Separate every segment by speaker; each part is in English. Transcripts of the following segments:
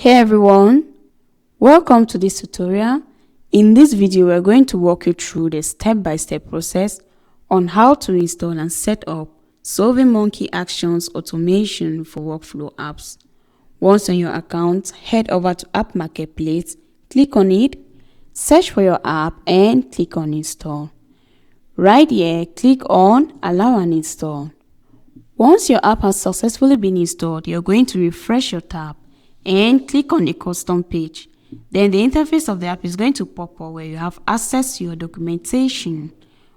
Speaker 1: Hey everyone, welcome to this tutorial. In this video, we're going to walk you through the step-by-step process on how to install and set up SurveyMonkey Action Automation for workflow apps. Once on your account, head over to App Marketplace, click on it, search for your app and click on Install. Right here, click on Allow and Install. Once your app has successfully been installed, you're going to refresh your tab and click on the custom page. Then the interface of the app is going to pop up where you have access to your documentation.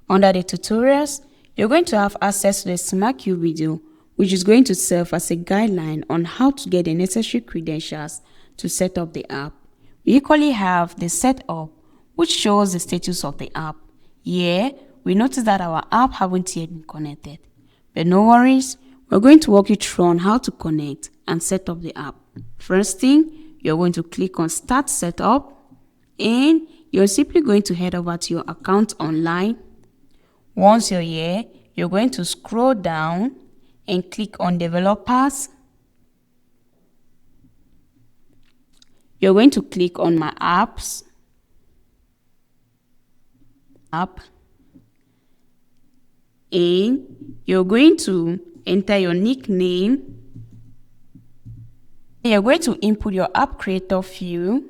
Speaker 1: Under the tutorials, you're going to have access to the SmartQ video, which is going to serve as a guideline on how to get the necessary credentials to set up the app. We equally have the setup, which shows the status of the app. Here, we notice that our app haven't yet been connected. But no worries, we're going to walk you through on how to connect and set up the app. First thing, you're going to click on Start Setup and you're simply going to head over to your account online. Once you're here, you're going to scroll down and click on Developers. You're going to click on My Apps. And you're going to enter your nickname. You're going to input your app creator field.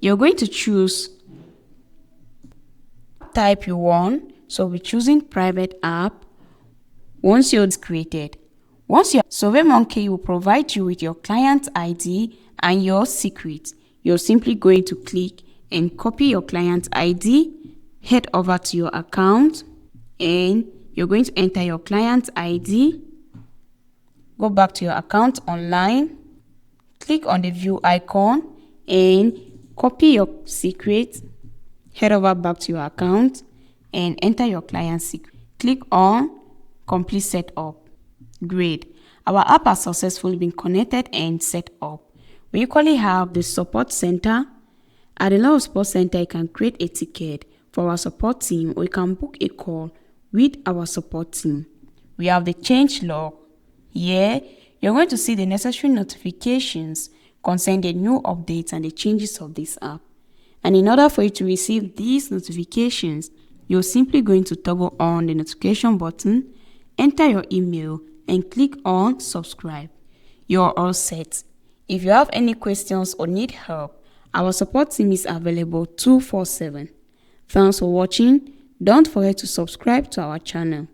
Speaker 1: You're going to choose type you want. So we're choosing private app. Once you're created, SurveyMonkey will provide you with your client ID and your secret. You're simply going to click and copy your client ID, head over to your account, and you're going to enter your client ID. Go back to your account online, click on the view icon and copy your secret, head over back to your account and enter your client secret. Click on complete setup. Great. Our app has successfully been connected and set up. We equally have the support center. At the level support center, you can create a ticket for our support team or you can book a call with our support team. We have the change log. Here, you're going to see the necessary notifications concerning the new updates and the changes of this app. And in order for you to receive these notifications, you're simply going to toggle on the notification button, enter your email, and click on subscribe. You're all set. If you have any questions or need help, our support team is available 24/7. Thanks for watching. Don't forget to subscribe to our channel.